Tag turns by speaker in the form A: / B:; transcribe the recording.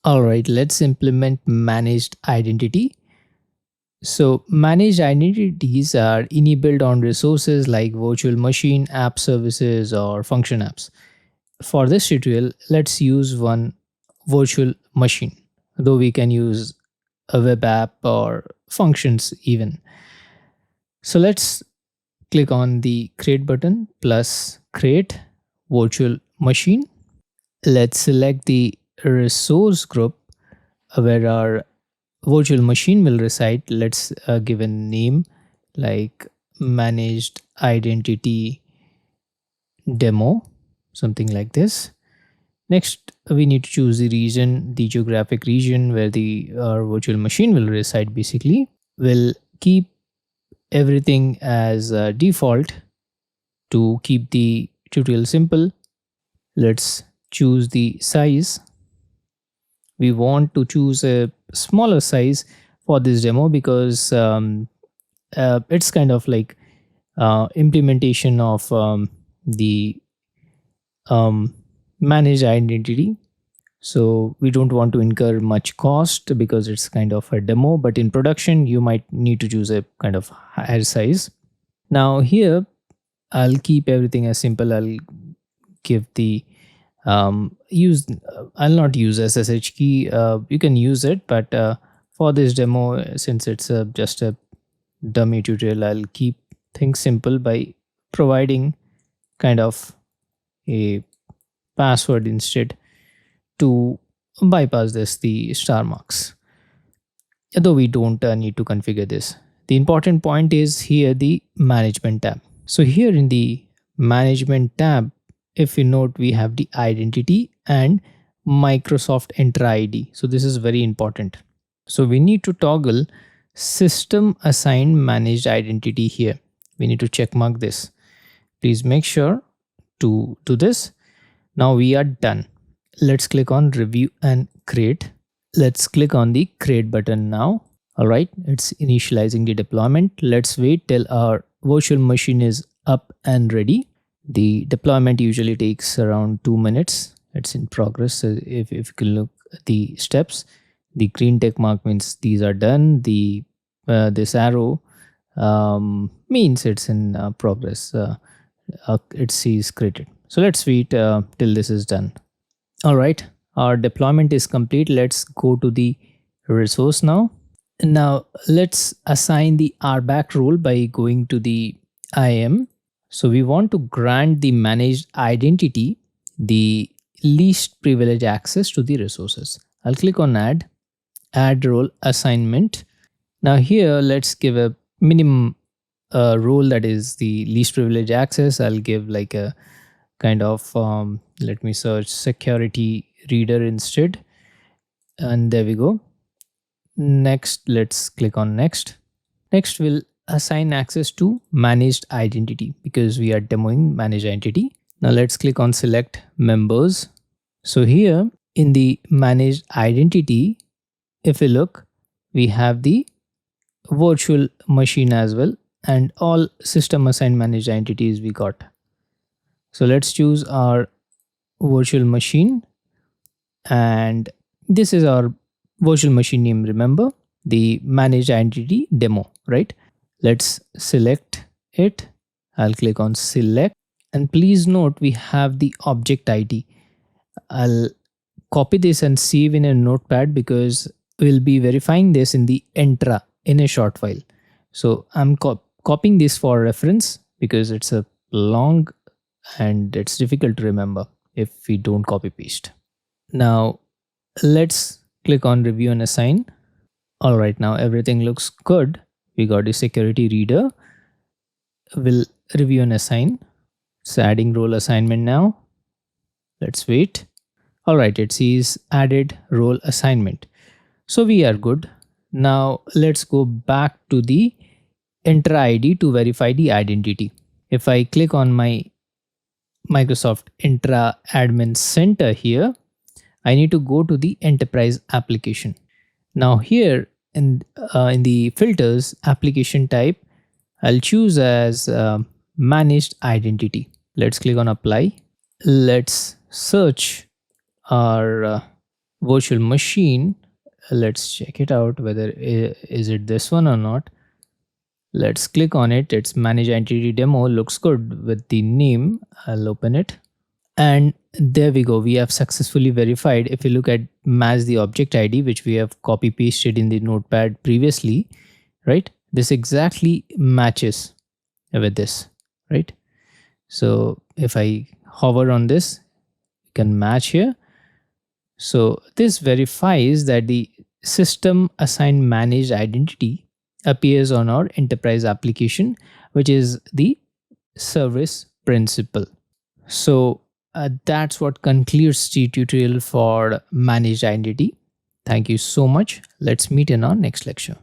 A: All right, let's implement managed identity. So managed identities are enabled on resources like virtual machine, app services, or function apps. For this tutorial, let's use one virtual machine, though we can use a web app or functions even. So let's click on the create button plus create virtual machine. Let's select the resource group where our virtual machine will reside. Let's give a name like managed identity demo, something like this. Next, we need to choose the region, the geographic region where the our virtual machine will reside. Basically, we'll keep everything as default to keep the tutorial simple. Let's choose the size. We want to choose a smaller size for this demo because it's kind of like implementation of the um, managed identity. So we don't want to incur much cost because it's kind of a demo, but in production you might need to choose a kind of higher size. Now here I'll keep everything as simple. I'll give the use I'll not use SSH key. You can use it, but for this demo, since it's just a dummy tutorial, I'll keep things simple by providing kind of a password instead to bypass the star marks, though we don't need to configure this. The important point is here the management tab. So here in the management tab, if you note, we have the identity and Microsoft Entra ID. So this is very important. So we need to toggle system assigned managed identity here. We need to check mark this. Please make sure to do this. Now we are done. Let's click on review and create. Let's click on the create button now. All right, it's initializing the deployment. Let's wait till our virtual machine is up and ready. The deployment usually takes around 2 minutes. It's in progress. So if you can look at the steps, the green tick mark means these are done. The this arrow means it's in progress. It says created. So let's wait till this is done. All right, our deployment is complete. Let's go to the resource now. Now let's assign the RBAC role by going to the IAM. So we want to grant the managed identity the least privilege access to the resources. I'll click on add role assignment. Now here let's give a minimum role that is the least privilege access. I'll give like a kind of let me search security reader instead, and there we go. Next, let's click on next. Next, we'll assign access to managed identity because we are demoing managed identity. Now let's click on select members. So here in the managed identity, if we look, we have the virtual machine as well, and all system assigned managed entities we got. So let's choose our virtual machine, and this is our virtual machine name. Remember the managed identity demo, right? Let's select it. I'll click on select, and please note we have the object ID. I'll copy this and save in a notepad because we'll be verifying this in the Entra in a short file. So I'm copying this for reference because it's a long and it's difficult to remember if we don't copy paste. Now let's click on review and assign. All right, now everything looks good. We got the security reader. We'll review and assign. It's adding role assignment now. Let's wait. All right, it says added role assignment. So we are good. Now let's go back to the Entra ID to verify the identity. If I click on my Microsoft Entra Admin Center here, I need to go to the enterprise application. Now here in the filters application type, I'll choose as managed identity. Let's click on apply. Let's search our virtual machine. Let's check it out whether is it this one or not. Let's click on it. It's manage entity demo, looks good with the name. I'll open it. And there we go. We have successfully verified. If you look at match the object ID, which we have copy pasted in the notepad previously, right? This exactly matches with this, right? So if I hover on this, you can match here. So this verifies that the system assigned managed identity appears on our enterprise application, which is the service principal. So that's what concludes the tutorial for managed identity. Thank you so much. Let's meet in our next lecture.